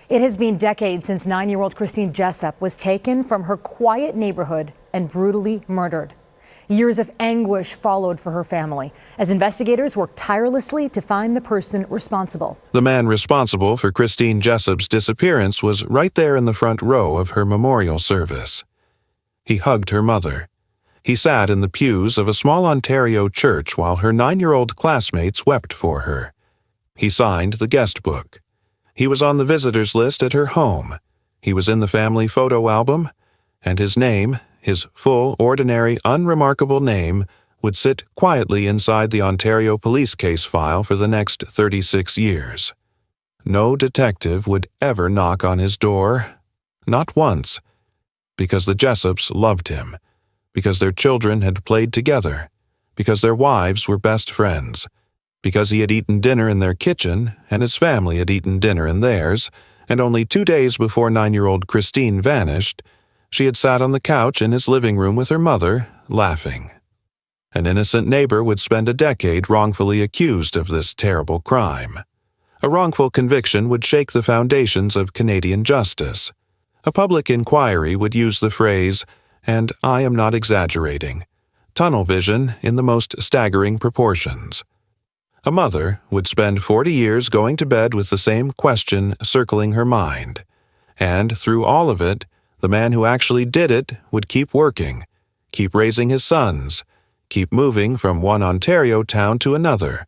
It has been decades since 9-year-old Christine Jessop was taken from her quiet neighborhood and brutally murdered. Years of anguish followed for her family as investigators worked tirelessly to find the person responsible. The man responsible for Christine Jessop's disappearance was right there in the front row of her memorial service. He hugged her mother. He sat in the pews of a small Ontario church while her 9-year-old classmates wept for her. He signed the guest book. He was on the visitors list at her home. He was in the family photo album, and his name, his full, ordinary, unremarkable name, would sit quietly inside the Ontario police case file for the next 36 years. No detective would ever knock on his door, not once, because the Jessops loved him, because their children had played together, because their wives were best friends, because he had eaten dinner in their kitchen and his family had eaten dinner in theirs, and only 2 days before 9-year-old Christine vanished, she had sat on the couch in his living room with her mother, laughing. An innocent neighbor would spend a decade wrongfully accused of this terrible crime. A wrongful conviction would shake the foundations of Canadian justice. A public inquiry would use the phrase, and I am not exaggerating, tunnel vision in the most staggering proportions. A mother would spend 40 years going to bed with the same question circling her mind. And through all of it, the man who actually did it would keep working, keep raising his sons, keep moving from one Ontario town to another,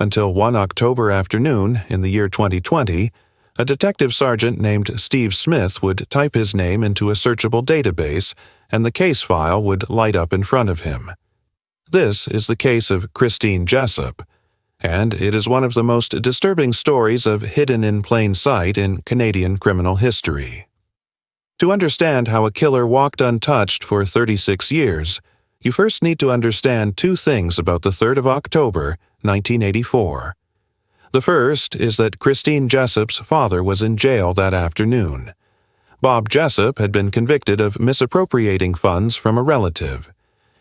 until one October afternoon in the year 2020, a detective sergeant named Steve Smith would type his name into a searchable database and the case file would light up in front of him. This is the case of Christine Jessop, and it is one of the most disturbing stories of hidden in plain sight in Canadian criminal history. To understand how a killer walked untouched for 36 years, you first need to understand two things about the 3rd of October, 1984. The first is that Christine Jessop's father was in jail that afternoon. Bob Jessop had been convicted of misappropriating funds from a relative.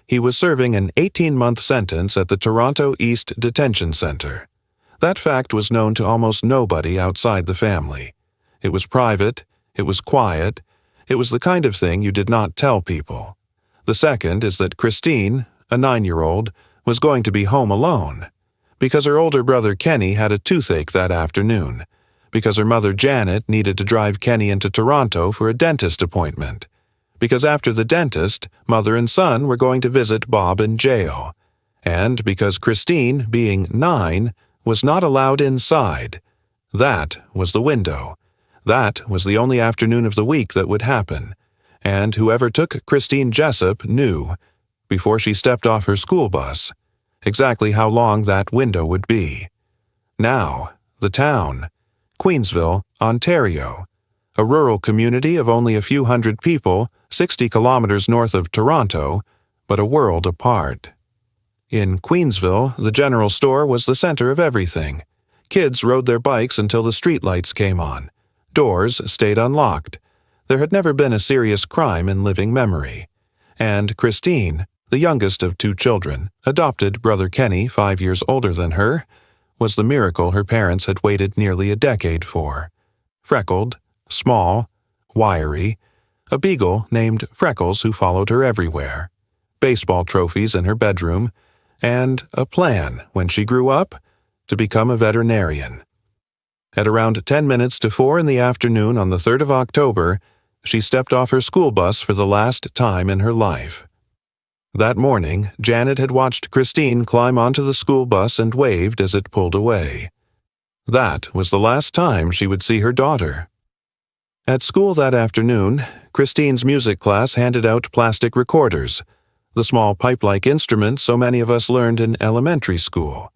He was serving an 18-month sentence at the Toronto East Detention Centre. That fact was known to almost nobody outside the family. It was private, it was quiet, it was the kind of thing you did not tell people. The second is that Christine, a 9-year-old, was going to be home alone, because her older brother Kenny had a toothache that afternoon, because her mother Janet needed to drive Kenny into Toronto for a dentist appointment, because after the dentist, mother and son were going to visit Bob in jail, and because Christine, being 9, was not allowed inside. That was the window. That was the only afternoon of the week that would happen, and whoever took Christine Jessop knew, before she stepped off her school bus, exactly how long that window would be. Now, the town, Queensville, Ontario, a rural community of only a few hundred people, 60 kilometers north of Toronto, but a world apart. In Queensville, the general store was the center of everything. Kids rode their bikes until the streetlights came on. Doors stayed unlocked. There had never been a serious crime in living memory. And Christine, the youngest of 2 children, adopted brother Kenny, 5 years older than her, was the miracle her parents had waited nearly a decade for. Freckled, small, wiry, a beagle named Freckles who followed her everywhere, baseball trophies in her bedroom, and a plan, when she grew up, to become a veterinarian. At around 10 minutes to 4 in the afternoon on the 3rd of October, she stepped off her school bus for the last time in her life. That morning, Janet had watched Christine climb onto the school bus and waved as it pulled away. That was the last time she would see her daughter. At school that afternoon, Christine's music class handed out plastic recorders, the small pipe-like instruments so many of us learned in elementary school.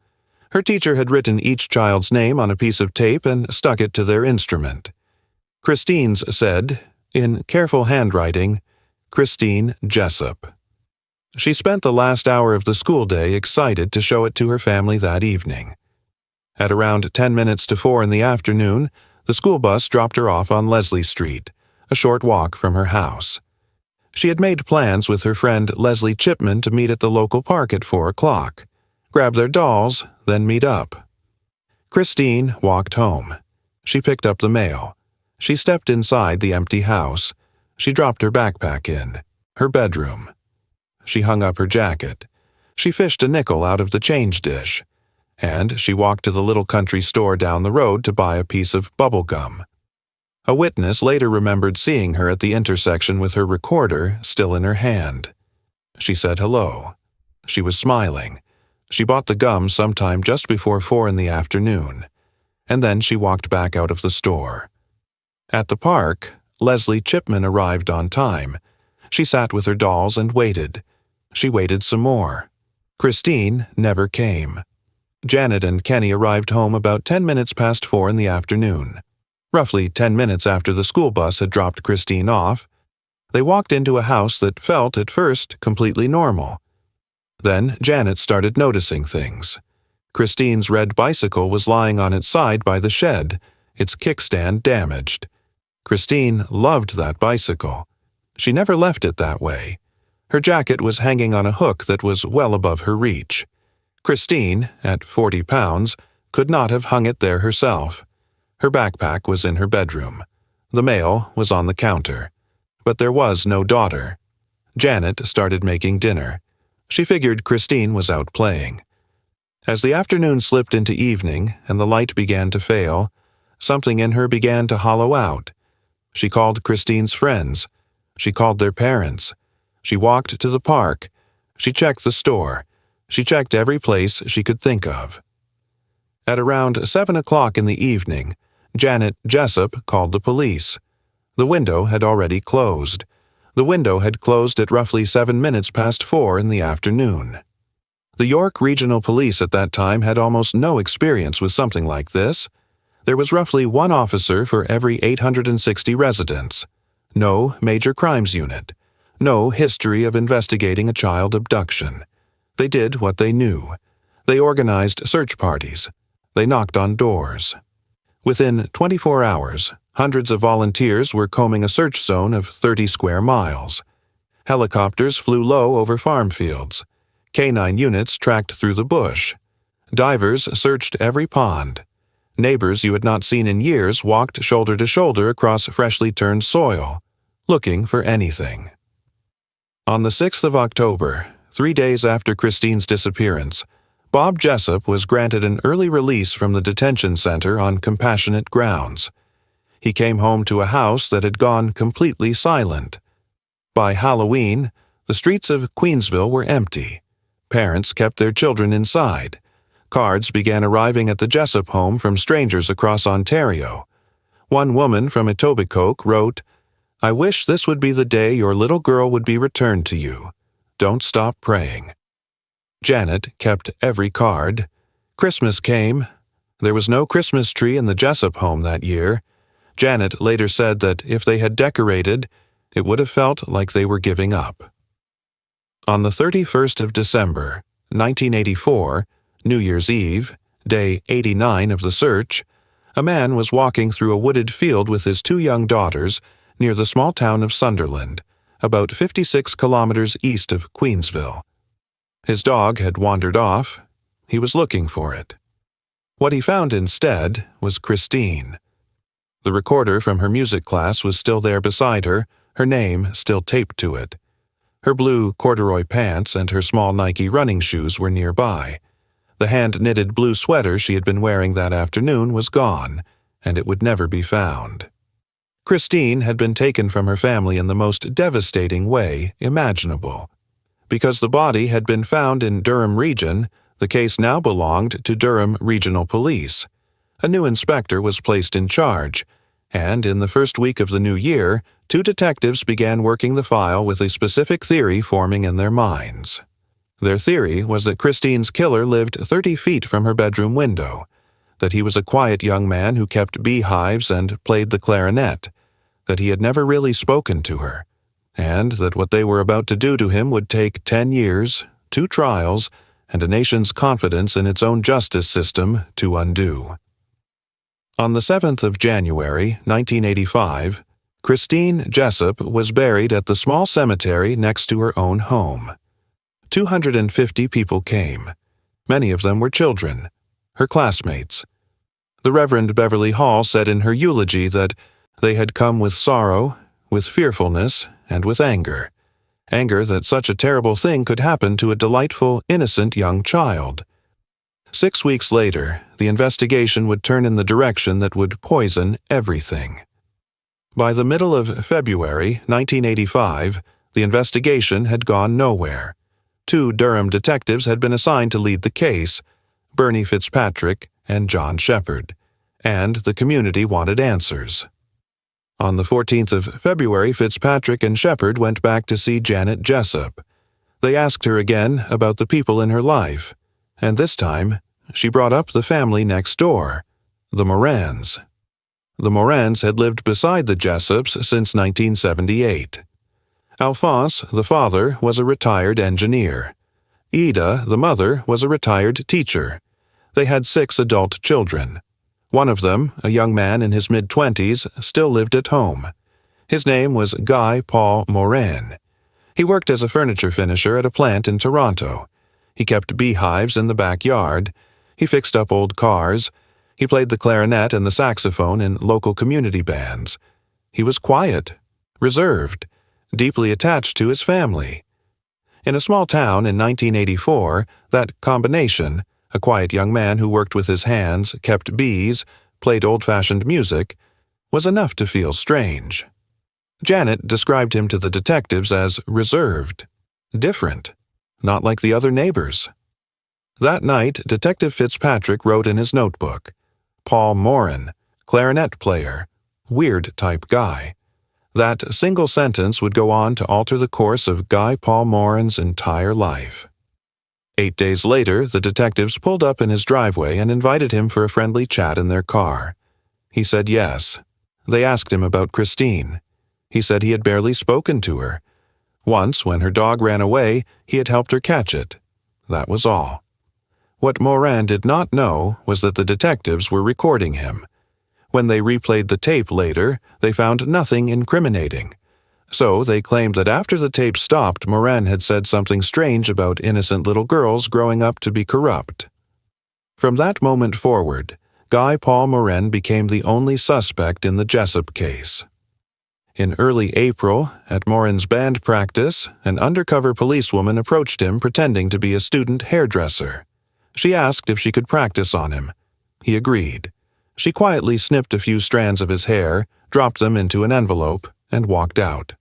Her teacher had written each child's name on a piece of tape and stuck it to their instrument. Christine's said, in careful handwriting, Christine Jessop. She spent the last hour of the school day excited to show it to her family that evening. At around 10 minutes to 4 in the afternoon, the school bus dropped her off on Leslie Street, a short walk from her house. She had made plans with her friend Leslie Chipman to meet at the local park at 4 o'clock, grab their dolls, then meet up. Christine walked home. She picked up the mail. She stepped inside the empty house. She dropped her backpack in. Her bedroom. She hung up her jacket. She fished a nickel out of the change dish. And she walked to the little country store down the road to buy a piece of bubble gum. A witness later remembered seeing her at the intersection with her recorder still in her hand. She said hello. She was smiling. She bought the gum sometime just before 4 in the afternoon. And then she walked back out of the store. At the park, Leslie Chipman arrived on time. She sat with her dolls and waited. She waited some more. Christine never came. Janet and Kenny arrived home about 10 minutes past 4 in the afternoon. Roughly 10 minutes after the school bus had dropped Christine off, they walked into a house that felt at first completely normal. Then Janet started noticing things. Christine's red bicycle was lying on its side by the shed, its kickstand damaged. Christine loved that bicycle. She never left it that way. Her jacket was hanging on a hook that was well above her reach. Christine, at 40 pounds, could not have hung it there herself. Her backpack was in her bedroom. The mail was on the counter. But there was no daughter. Janet started making dinner. She figured Christine was out playing. As the afternoon slipped into evening and the light began to fail, something in her began to hollow out. She called Christine's friends. She called their parents. She walked to the park. She checked the store. She checked every place she could think of. At around 7 o'clock in the evening, Janet Jessop called the police. The window had already closed. The window had closed at roughly 7 minutes past 4 in the afternoon. The York Regional Police at that time had almost no experience with something like this. There was roughly one officer for every 860 residents. No major crimes unit. No history of investigating a child abduction. They did what they knew. They organized search parties. They knocked on doors. Within 24 hours, hundreds of volunteers were combing a search zone of 30 square miles. Helicopters flew low over farm fields. Canine units tracked through the bush. Divers searched every pond. Neighbors you had not seen in years walked shoulder to shoulder across freshly turned soil, looking for anything. On the 6th of October, 3 days after Christine's disappearance, Bob Jessop was granted an early release from the detention center on compassionate grounds. He came home to a house that had gone completely silent. By Halloween, the streets of Queensville were empty. Parents kept their children inside. Cards began arriving at the Jessop home from strangers across Ontario. One woman from Etobicoke wrote, "I wish this would be the day your little girl would be returned to you. Don't stop praying." Janet kept every card. Christmas came. There was no Christmas tree in the Jessop home that year. Janet later said that if they had decorated, it would have felt like they were giving up. On the 31st of December, 1984, New Year's Eve, day 89 of the search, a man was walking through a wooded field with his 2 young daughters near the small town of Sunderland, about 56 kilometers east of Queensville. His dog had wandered off. He was looking for it. What he found instead was Christine. The recorder from her music class was still there beside her, her name still taped to it. Her blue corduroy pants and her small Nike running shoes were nearby. The hand-knitted blue sweater she had been wearing that afternoon was gone, and it would never be found. Christine had been taken from her family in the most devastating way imaginable. Because the body had been found in Durham Region, the case now belonged to Durham Regional Police. A new inspector was placed in charge, and in the first week of the new year, 2 detectives began working the file with a specific theory forming in their minds. Their theory was that Christine's killer lived 30 feet from her bedroom window, that he was a quiet young man who kept beehives and played the clarinet, that he had never really spoken to her, and that what they were about to do to him would take 10 years, 2 trials, and a nation's confidence in its own justice system to undo. On the 7th of January, 1985, Christine Jessop was buried at the small cemetery next to her own home. 250 people came. Many of them were children, her classmates. The Reverend Beverly Hall said in her eulogy that They had come with sorrow, with fearfulness, and with anger. Anger that such a terrible thing could happen to a delightful, innocent young child. 6 weeks later, the investigation would turn in the direction that would poison everything. By the middle of February 1985, the investigation had gone nowhere. 2 Durham detectives had been assigned to lead the case, Bernie Fitzpatrick and John Shepherd, and the community wanted answers. On the 14th of February, Fitzpatrick and Shepherd went back to see Janet Jessop. They asked her again about the people in her life, and this time she brought up the family next door, the Morins. The Morins had lived beside the Jessops since 1978. Alphonse, the father, was a retired engineer. Ida, the mother, was a retired teacher. They had 6 adult children. One of them, a young man in his mid-20s, still lived at home. His name was Guy Paul Morin. He worked as a furniture finisher at a plant in Toronto. He kept beehives in the backyard. He fixed up old cars. He played the clarinet and the saxophone in local community bands. He was quiet, reserved, deeply attached to his family. In a small town in 1984, that combination, a quiet young man who worked with his hands, kept bees, played old-fashioned music, was enough to feel strange. Janet described him to the detectives as reserved, different, not like the other neighbors. That night, Detective Fitzpatrick wrote in his notebook, "Paul Morin, clarinet player, weird-type guy." That single sentence would go on to alter the course of Guy Paul Morin's entire life. 8 days later, the detectives pulled up in his driveway and invited him for a friendly chat in their car. He said yes. They asked him about Christine. He said he had barely spoken to her. Once, when her dog ran away, he had helped her catch it. That was all. What Morin did not know was that the detectives were recording him. When they replayed the tape later, they found nothing incriminating. So they claimed that after the tape stopped, Morin had said something strange about innocent little girls growing up to be corrupt. From that moment forward, Guy Paul Morin became the only suspect in the Jessop case. In early April, at Morin's band practice, an undercover policewoman approached him pretending to be a student hairdresser. She asked if she could practice on him. He agreed. She quietly snipped a few strands of his hair, dropped them into an envelope, and walked out.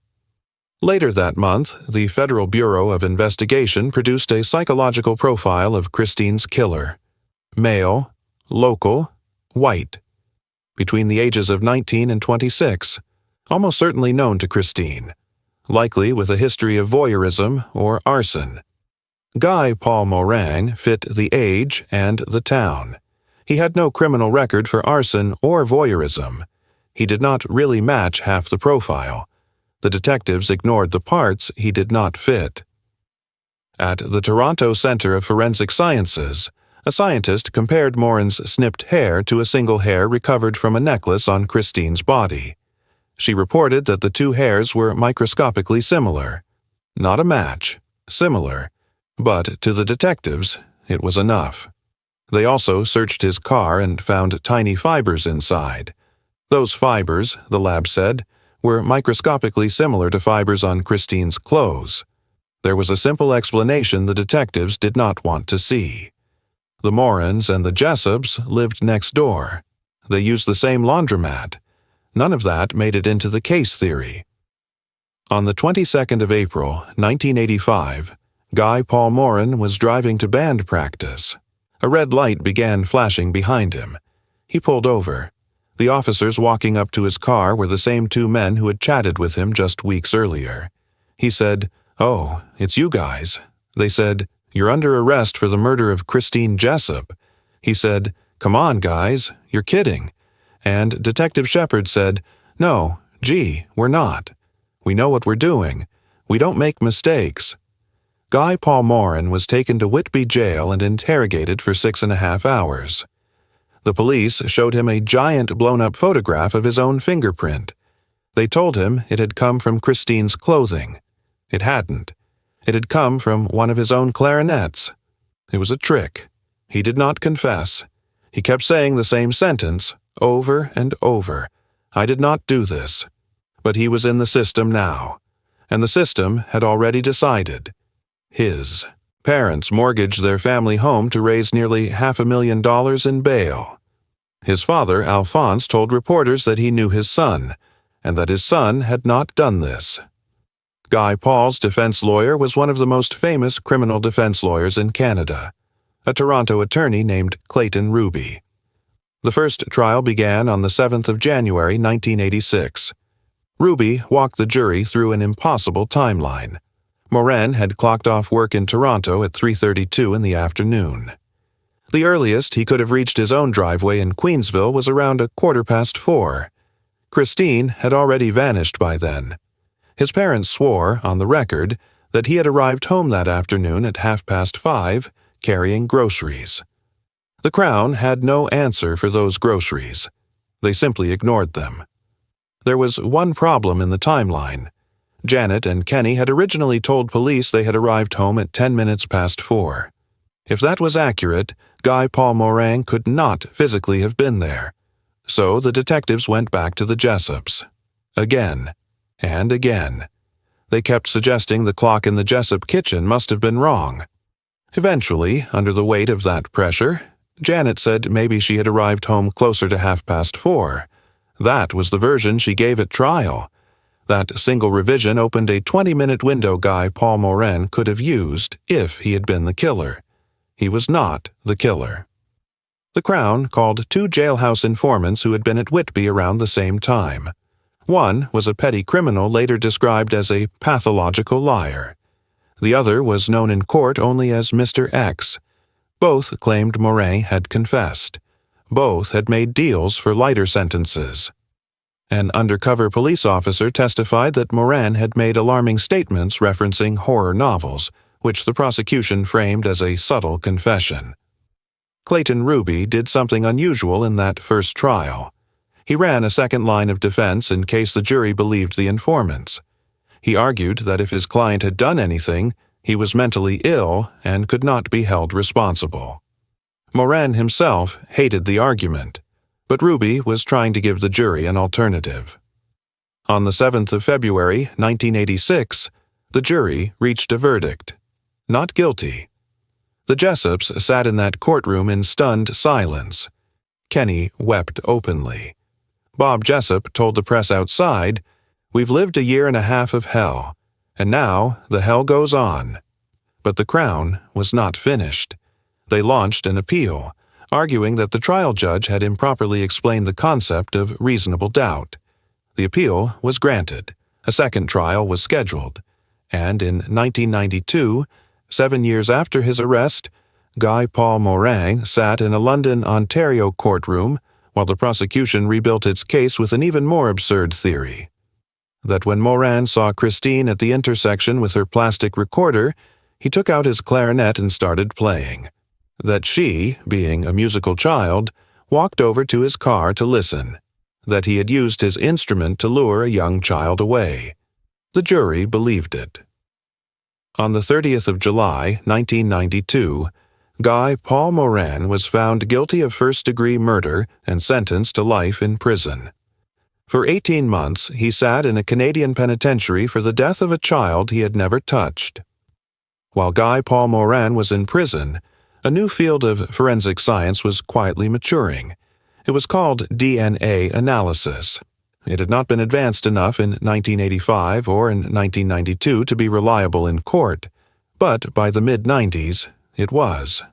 Later that month, the Federal Bureau of Investigation produced a psychological profile of Christine's killer. Male, local, white. Between the ages of 19 and 26, almost certainly known to Christine. Likely with a history of voyeurism or arson. Guy Paul Morin fit the age and the town. He had no criminal record for arson or voyeurism. He did not really match half the profile. The detectives ignored the parts he did not fit. At the Toronto Centre of Forensic Sciences, a scientist compared Morin's snipped hair to a single hair recovered from a necklace on Christine's body. She reported that the 2 hairs were microscopically similar. Not a match, similar. But to the detectives, it was enough. They also searched his car and found tiny fibers inside. Those fibers, the lab said, were microscopically similar to fibers on Christine's clothes. There was a simple explanation the detectives did not want to see. The Morins and the Jessops lived next door. They used the same laundromat. None of that made it into the case theory. On the 22nd of April, 1985, Guy Paul Morin was driving to band practice. A red light began flashing behind him. He pulled over. The officers walking up to his car were the same 2 men who had chatted with him just weeks earlier. He said, "Oh, it's you guys." They said, "You're under arrest for the murder of Christine Jessop." He said, "Come on, guys, you're kidding." And Detective Shepherd said, "No, gee, we're not. We know what we're doing. We don't make mistakes." Guy Paul Morin was taken to Whitby Jail and interrogated for 6.5 hours. The police showed him a giant blown-up photograph of his own fingerprint. They told him it had come from Christine's clothing. It hadn't. It had come from one of his own clarinets. It was a trick. He did not confess. He kept saying the same sentence, over and over. I did not do this. But he was in the system now, and the system had already decided. His parents mortgaged their family home to raise nearly $500,000 in bail. His father, Alphonse, told reporters that he knew his son, and that his son had not done this. Guy Paul's defense lawyer was one of the most famous criminal defense lawyers in Canada, a Toronto attorney named Clayton Ruby. The first trial began on the 7th of January, 1986. Ruby walked the jury through an impossible timeline. Morin had clocked off work in Toronto at 3:32 in the afternoon. The earliest he could have reached his own driveway in Queensville was around 4:15. Christine had already vanished by then. His parents swore, on the record, that he had arrived home that afternoon at 5:30, carrying groceries. The Crown had no answer for those groceries. They simply ignored them. There was one problem in the timeline. Janet and Kenny had originally told police they had arrived home at 10 minutes past 4. If that was accurate, Guy Paul Morin could not physically have been there. So the detectives went back to the Jessops. Again and again. They kept suggesting the clock in the Jessop kitchen must have been wrong. Eventually, under the weight of that pressure, Janet said maybe she had arrived home closer to 4:30. That was the version she gave at trial. That single revision opened a 20-minute window Guy Paul Morin could have used if he had been the killer. He was not the killer. The Crown called 2 jailhouse informants who had been at Whitby around the same time. One was a petty criminal later described as a pathological liar. The other was known in court only as Mr. X. Both claimed Morin had confessed. Both had made deals for lighter sentences. An undercover police officer testified that Morin had made alarming statements referencing horror novels, which the prosecution framed as a subtle confession. Clayton Ruby did something unusual in that first trial. He ran a second line of defense in case the jury believed the informants. He argued that if his client had done anything, he was mentally ill and could not be held responsible. Morin himself hated the argument, but Ruby was trying to give the jury an alternative. On the 7th of February, 1986, the jury reached a verdict: not guilty. The Jessops sat in that courtroom in stunned silence. Kenny wept openly. Bob Jessop told the press outside, "We've lived 1.5 years of hell, and now the hell goes on." But the Crown was not finished. They launched an appeal, arguing that the trial judge had improperly explained the concept of reasonable doubt. The appeal was granted. A second trial was scheduled, and in 1992, 7 years after his arrest, Guy Paul Morin sat in a London, Ontario courtroom while the prosecution rebuilt its case with an even more absurd theory: that when Morin saw Christine at the intersection with her plastic recorder, he took out his clarinet and started playing. That she, being a musical child, walked over to his car to listen. That he had used his instrument to lure a young child away. The jury believed it. On the 30th of July, 1992, Guy Paul Morin was found guilty of first-degree murder and sentenced to life in prison. For 18 months, he sat in a Canadian penitentiary for the death of a child he had never touched. While Guy Paul Morin was in prison, a new field of forensic science was quietly maturing. It was called DNA analysis. It had not been advanced enough in 1985 or in 1992 to be reliable in court, but by the mid-90s, it was.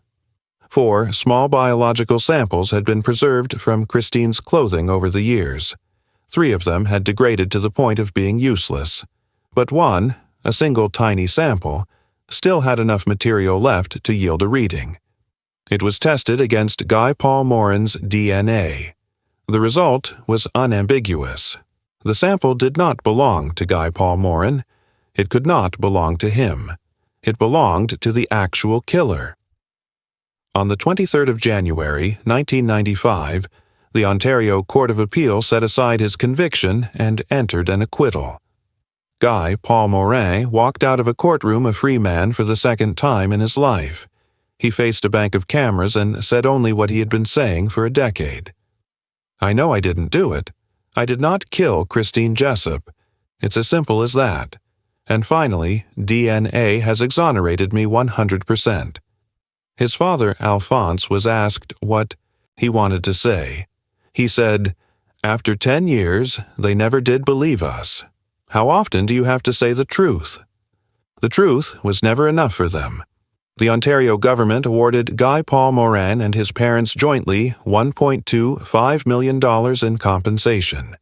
4 small biological samples had been preserved from Christine's clothing over the years. 3 of them had degraded to the point of being useless, but one, a single tiny sample, still had enough material left to yield a reading. It was tested against Guy Paul Morin's DNA. The result was unambiguous. The sample did not belong to Guy Paul Morin. It could not belong to him. It belonged to the actual killer. On the 23rd of January, 1995, the Ontario Court of Appeal set aside his conviction and entered an acquittal. Guy Paul Morin walked out of a courtroom a free man for the second time in his life. He faced a bank of cameras and said only what he had been saying for a decade. "I know I didn't do it. I did not kill Christine Jessop. It's as simple as that. And finally, DNA has exonerated me 100%. His father, Alphonse, was asked what he wanted to say. He said, "After 10 years, they never did believe us. How often do you have to say the truth?" The truth was never enough for them. The Ontario government awarded Guy Paul Morin and his parents jointly $1.25 million in compensation.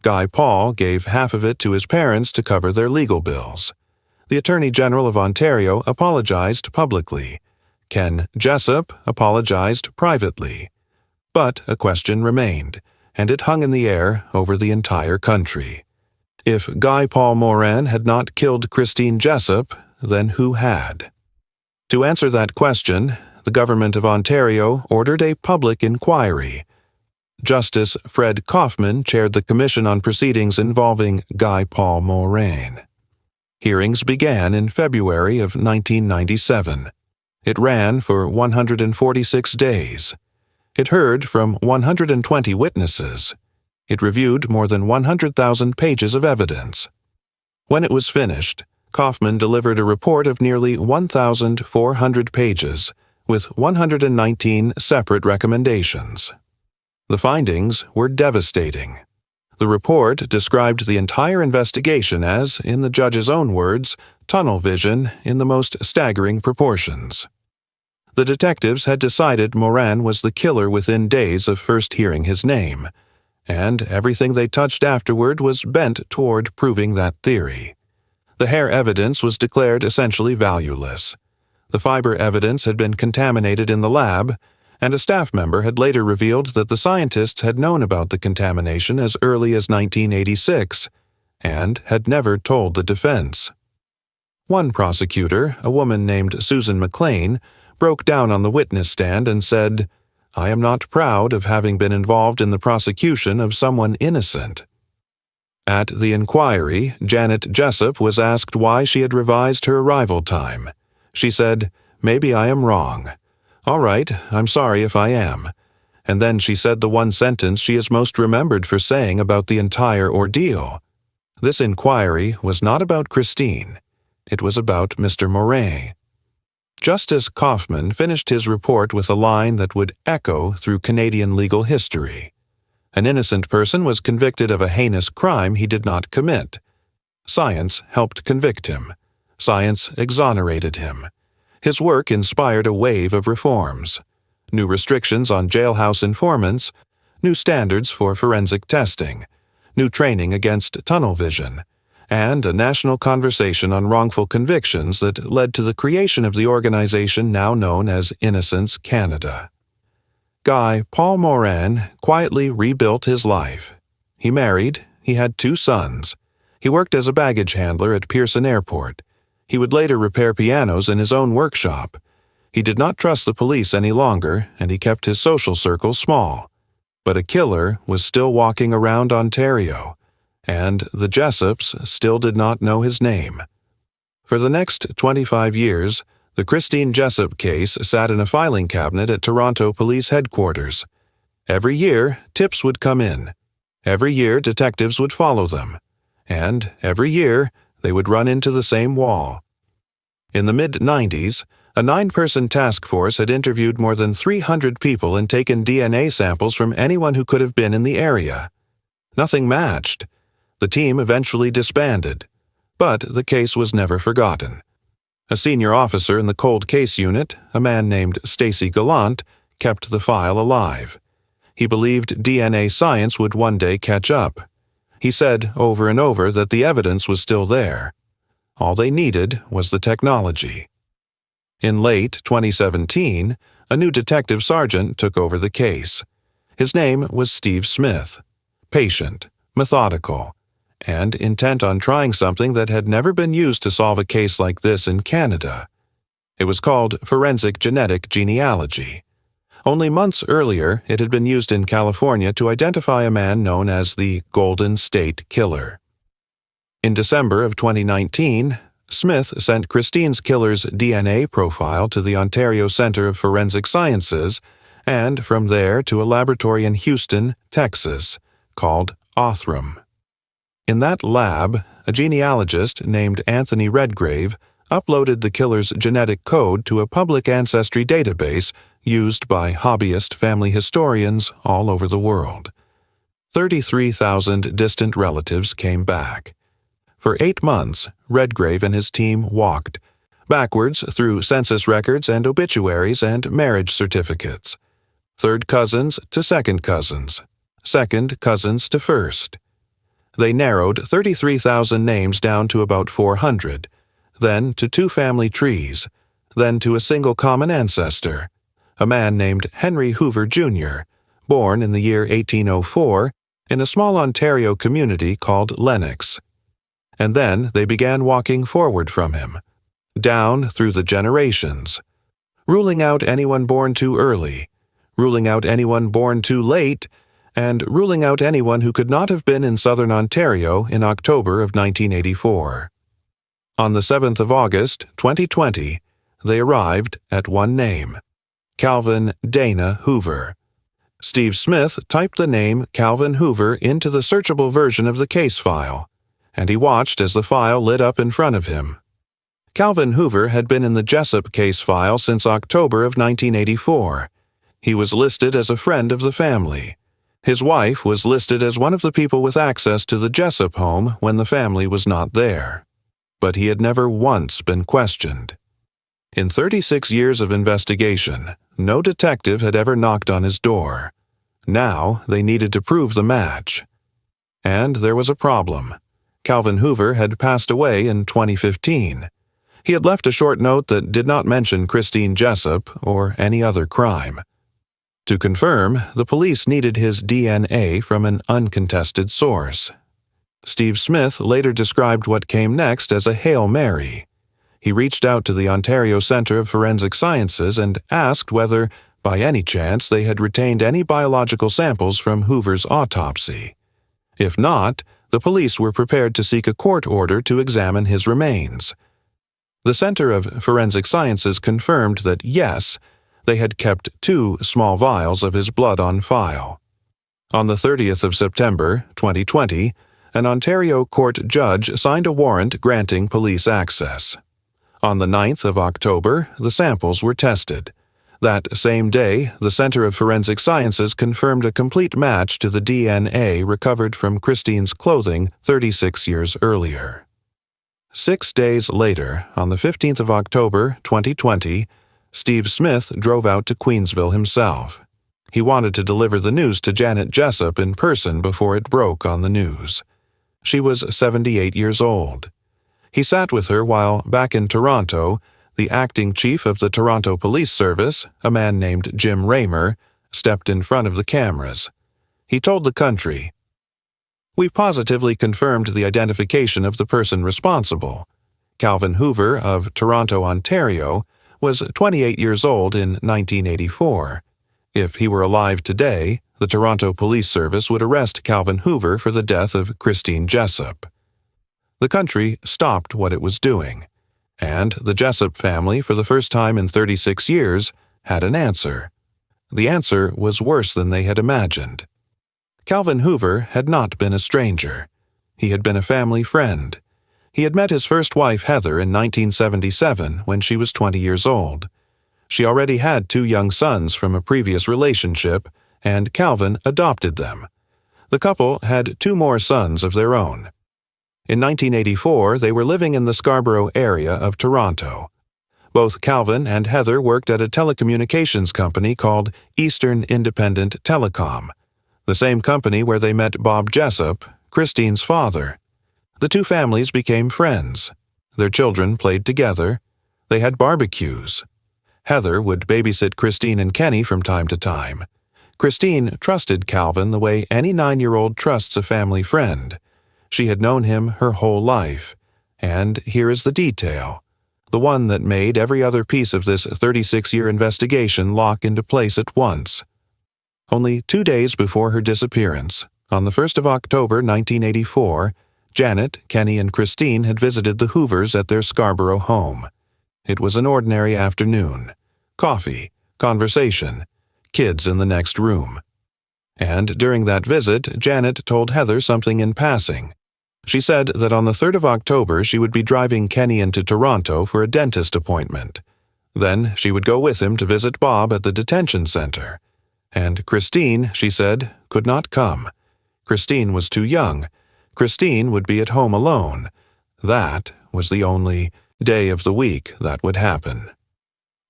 Guy Paul gave half of it to his parents to cover their legal bills. The Attorney General of Ontario apologized publicly. Ken Jessop apologized privately. But a question remained, and it hung in the air over the entire country. If Guy Paul Morin had not killed Christine Jessop, then who had? To answer that question, the government of Ontario ordered a public inquiry. Justice Fred Kaufman chaired the Commission on Proceedings involving Guy Paul Morin. Hearings began in February of 1997. It ran for 146 days. It heard from 120 witnesses. It reviewed more than 100,000 pages of evidence. When it was finished, Kaufman delivered a report of nearly 1,400 pages, with 119 separate recommendations. The findings were devastating. The report described the entire investigation as, in the judge's own words, tunnel vision in the most staggering proportions. The detectives had decided Morin was the killer within days of first hearing his name, and everything they touched afterward was bent toward proving that theory. The hair evidence was declared essentially valueless. The fiber evidence had been contaminated in the lab, and a staff member had later revealed that the scientists had known about the contamination as early as 1986 and had never told the defense. One prosecutor, a woman named Susan McLean, broke down on the witness stand and said, "I am not proud of having been involved in the prosecution of someone innocent." At the inquiry, Janet Jessop was asked why she had revised her arrival time. She said, "Maybe I am wrong. All right, I'm sorry if I am." And then she said the one sentence she is most remembered for saying about the entire ordeal. This inquiry was not about Christine. It was about Mr. Morin. Justice Kaufman finished his report with a line that would echo through Canadian legal history. An innocent person was convicted of a heinous crime he did not commit. Science helped convict him. Science exonerated him. His work inspired a wave of reforms. New restrictions on jailhouse informants, new standards for forensic testing, new training against tunnel vision, and a national conversation on wrongful convictions that led to the creation of the organization now known as Innocence Canada. Guy Paul Morin quietly rebuilt his life. He married, he had 2 sons. He worked as a baggage handler at Pearson Airport. He would later repair pianos in his own workshop. He did not trust the police any longer, and he kept his social circle small. But a killer was still walking around Ontario, and the Jessops still did not know his name. For the next 25 years, the Christine Jessop case sat in a filing cabinet at Toronto Police Headquarters. Every year, tips would come in. Every year, detectives would follow them. And every year, they would run into the same wall. In the mid-90s, a 9-person task force had interviewed more than 300 people and taken DNA samples from anyone who could have been in the area. Nothing matched. The team eventually disbanded, but the case was never forgotten. A senior officer in the cold case unit, a man named Stacy Gallant, kept the file alive. He believed DNA science would one day catch up. He said over and over that the evidence was still there. All they needed was the technology. In late 2017, a new detective sergeant took over the case. His name was Steve Smith, patient, methodical, and intent on trying something that had never been used to solve a case like this in Canada. It was called forensic genetic genealogy. Only months earlier, it had been used in California to identify a man known as the Golden State Killer. In December of 2019, Smith sent Christine's killer's DNA profile to the Ontario Centre of Forensic Sciences and from there to a laboratory in Houston, Texas, called Othram. In that lab, a genealogist named Anthony Redgrave uploaded the killer's genetic code to a public ancestry database used by hobbyist family historians all over the world. 33,000 distant relatives came back. For 8 months, Redgrave and his team walked backwards through census records and obituaries and marriage certificates. Third cousins to second cousins, second cousins to first. They narrowed 33,000 names down to about 400, then to 2 family trees, then to a single common ancestor, a man named Henry Hoover, Jr., born in the year 1804 in a small Ontario community called Lennox. And then they began walking forward from him, down through the generations, ruling out anyone born too early, ruling out anyone born too late, and ruling out anyone who could not have been in southern Ontario in October of 1984. On the 7th of August, 2020, they arrived at one name: Calvin Dana Hoover. Steve Smith typed the name Calvin Hoover into the searchable version of the case file, and he watched as the file lit up in front of him. Calvin Hoover had been in the Jessop case file since October of 1984. He was listed as a friend of the family. His wife was listed as one of the people with access to the Jessop home when the family was not there. But he had never once been questioned. In 36 years of investigation, no detective had ever knocked on his door. Now they needed to prove the match. And there was a problem. Calvin Hoover had passed away in 2015. He had left a short note that did not mention Christine Jessop or any other crime. To confirm, the police needed his DNA from an uncontested source. Steve Smith later described what came next as a Hail Mary. He reached out to the Ontario Centre of Forensic Sciences and asked whether, by any chance, they had retained any biological samples from Hoover's autopsy. If not, the police were prepared to seek a court order to examine his remains. The Centre of Forensic Sciences confirmed that yes, they had kept 2 small vials of his blood on file. On the 30th of September, 2020, an Ontario court judge signed a warrant granting police access. On the 9th of October, the samples were tested. That same day, the Centre of Forensic Sciences confirmed a complete match to the DNA recovered from Christine's clothing 36 years earlier. 6 days later, on the 15th of October, 2020, Steve Smith drove out to Queensville himself. He wanted to deliver the news to Janet Jessop in person before it broke on the news. She was 78 years old. He sat with her while, back in Toronto, the acting chief of the Toronto Police Service, a man named Jim Raymer, stepped in front of the cameras. He told the country, "We positively confirmed the identification of the person responsible. Calvin Hoover of Toronto, Ontario, was 28 years old in 1984. If he were alive today, the Toronto Police Service would arrest Calvin Hoover for the death of Christine Jessop." The country stopped what it was doing, and the Jessop family, for the first time in 36 years, had an answer. The answer was worse than they had imagined. Calvin Hoover had not been a stranger. He had been a family friend. He had met his first wife, Heather, in 1977 when she was 20 years old. She already had 2 young sons from a previous relationship, and Calvin adopted them. The couple had 2 more sons of their own. In 1984, they were living in the Scarborough area of Toronto. Both Calvin and Heather worked at a telecommunications company called Eastern Independent Telecom, the same company where they met Bob Jessop, Christine's father. The 2 families became friends. Their children played together. They had barbecues. Heather would babysit Christine and Kenny from time to time. Christine trusted Calvin the way any 9-year-old trusts a family friend. She had known him her whole life. And here is the detail, the one that made every other piece of this 36-year investigation lock into place at once. Only 2 days before her disappearance, on the 1st of October 1984, Janet, Kenny, and Christine had visited the Hoovers at their Scarborough home. It was an ordinary afternoon. Coffee, conversation, kids in the next room. And during that visit, Janet told Heather something in passing. She said that on the 3rd of October she would be driving Kenny into Toronto for a dentist appointment. Then she would go with him to visit Bob at the detention center. And Christine, she said, could not come. Christine was too young. Christine would be at home alone. That was the only day of the week that would happen.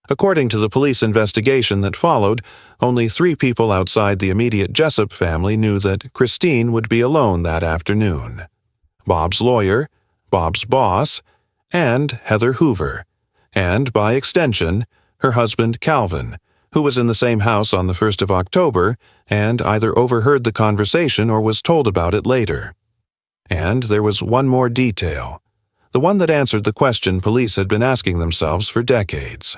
According to the police investigation that followed, only 3 people outside the immediate Jessop family knew that Christine would be alone that afternoon: Bob's lawyer, Bob's boss, and Heather Hoover, and, by extension, her husband Calvin, who was in the same house on the 1st of October and either overheard the conversation or was told about it later. And there was one more detail, the one that answered the question police had been asking themselves for decades.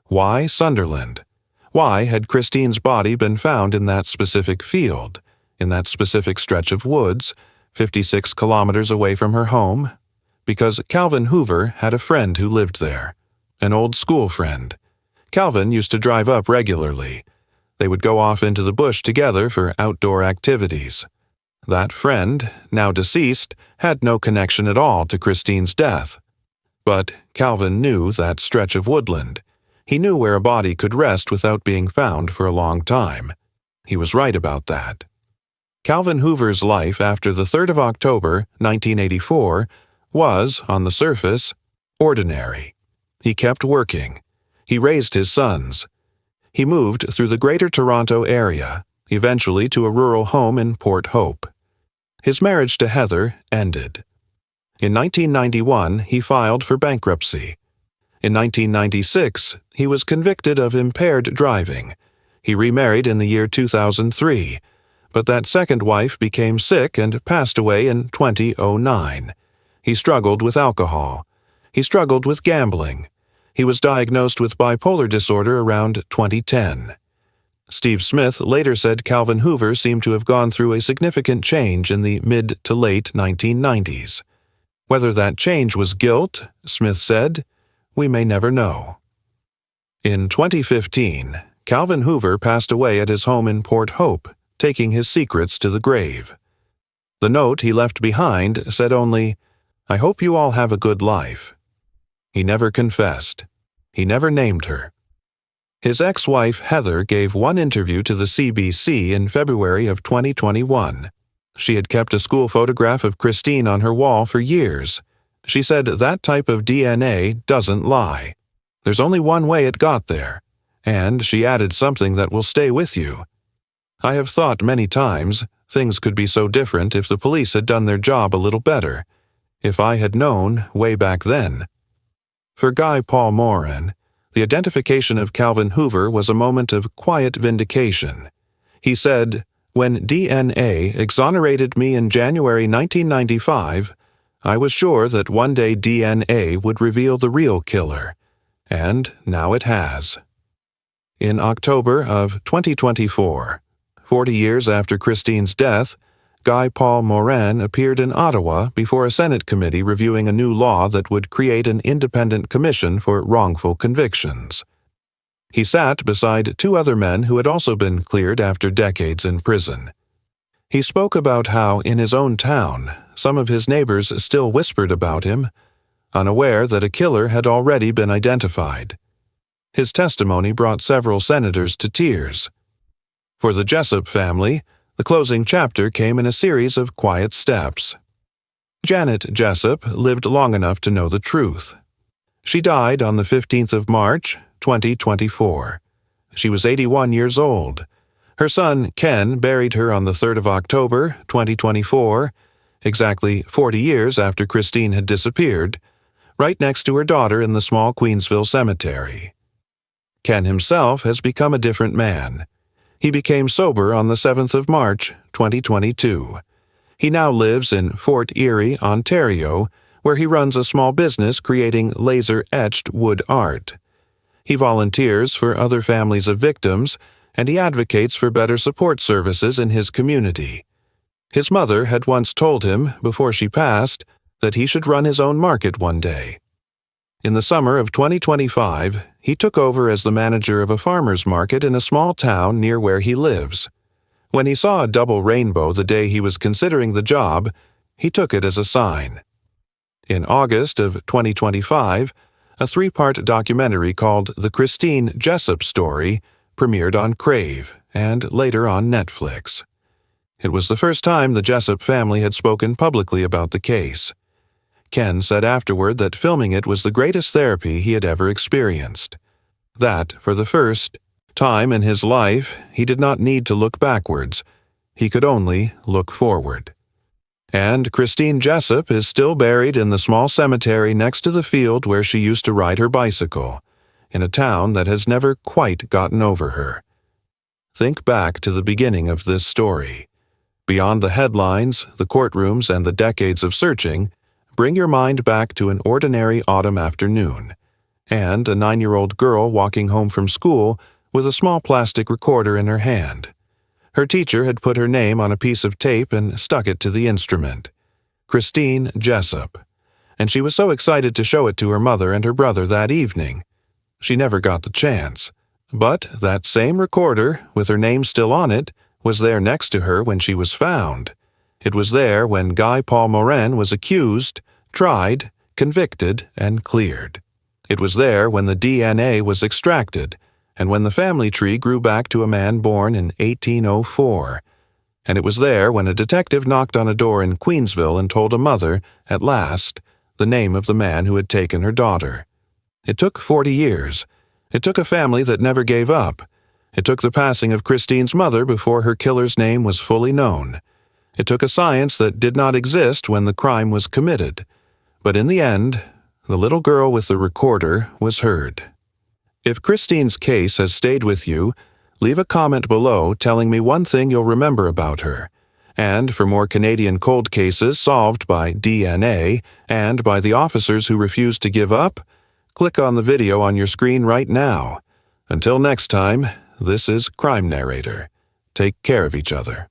Why Sunderland? Why had Christine's body been found in that specific field, in that specific stretch of woods, 56 kilometers away from her home? Because Calvin Hoover had a friend who lived there, an old school friend. Calvin used to drive up regularly. They would go off into the bush together for outdoor activities. That friend, now deceased, had no connection at all to Christine's death. But Calvin knew that stretch of woodland. He knew where a body could rest without being found for a long time. He was right about that. Calvin Hoover's life after the 3rd of October, 1984, was, on the surface, ordinary. He kept working. He raised his sons. He moved through the Greater Toronto area, eventually to a rural home in Port Hope. His marriage to Heather ended. In 1991, he filed for bankruptcy. In 1996, he was convicted of impaired driving. He remarried in the year 2003, but that second wife became sick and passed away in 2009. He struggled with alcohol. He struggled with gambling. He was diagnosed with bipolar disorder around 2010. Steve Smith later said Calvin Hoover seemed to have gone through a significant change in the mid to late 1990s. Whether that change was guilt, Smith said, we may never know. In 2015, Calvin Hoover passed away at his home in Port Hope, taking his secrets to the grave. The note he left behind said only, "I hope you all have a good life." He never confessed. He never named her. His ex-wife Heather gave one interview to the CBC in February of 2021. She had kept a school photograph of Christine on her wall for years. She said that type of DNA doesn't lie. There's only one way it got there. And she added something that will stay with you. I have thought many times things could be so different if the police had done their job a little better. If I had known way back then. For Guy Paul Morin, the identification of Calvin Hoover was a moment of quiet vindication. He said, "When DNA exonerated me in January 1995, I was sure that one day DNA would reveal the real killer, and now it has." In October of 2024, 40 years after Christine's death, Guy Paul Morin appeared in Ottawa before a Senate committee reviewing a new law that would create an independent commission for wrongful convictions. He sat beside 2 other men who had also been cleared after decades in prison. He spoke about how, in his own town, some of his neighbors still whispered about him, unaware that a killer had already been identified. His testimony brought several senators to tears. For the Jessop family, the closing chapter came in a series of quiet steps. Janet Jessop lived long enough to know the truth. She died on the 15th of March, 2024. She was 81 years old. Her son, Ken, buried her on the 3rd of October, 2024, exactly 40 years after Christine had disappeared, right next to her daughter in the small Queensville cemetery. Ken himself has become a different man. He became sober on the 7th of March, 2022. He now lives in Fort Erie, Ontario, where he runs a small business creating laser-etched wood art. He volunteers for other families of victims, and he advocates for better support services in his community. His mother had once told him, before she passed, that he should run his own market one day. In the summer of 2025, he took over as the manager of a farmer's market in a small town near where he lives. When he saw a double rainbow the day he was considering the job, he took it as a sign. In August of 2025, a 3-part documentary called The Christine Jessop Story premiered on Crave and later on Netflix. It was the first time the Jessop family had spoken publicly about the case. Ken said afterward that filming it was the greatest therapy he had ever experienced. That, for the first time in his life, he did not need to look backwards. He could only look forward. And Christine Jessop is still buried in the small cemetery next to the field where she used to ride her bicycle, in a town that has never quite gotten over her. Think back to the beginning of this story. Beyond the headlines, the courtrooms, and the decades of searching, bring your mind back to an ordinary autumn afternoon, and a 9-year-old girl walking home from school with a small plastic recorder in her hand. Her teacher had put her name on a piece of tape and stuck it to the instrument. Christine Jessop. And she was so excited to show it to her mother and her brother that evening. She never got the chance. But that same recorder, with her name still on it, was there next to her when she was found. It was there when Guy Paul Morin was accused, tried, convicted, and cleared. It was there when the DNA was extracted, and when the family tree grew back to a man born in 1804. And it was there when a detective knocked on a door in Queensville and told a mother, at last, the name of the man who had taken her daughter. It took 40 years. It took a family that never gave up. It took the passing of Christine's mother before her killer's name was fully known. It took a science that did not exist when the crime was committed. But in the end, the little girl with the recorder was heard. If Christine's case has stayed with you, leave a comment below telling me one thing you'll remember about her. And for more Canadian cold cases solved by DNA and by the officers who refused to give up, click on the video on your screen right now. Until next time, this is Crime Narrator. Take care of each other.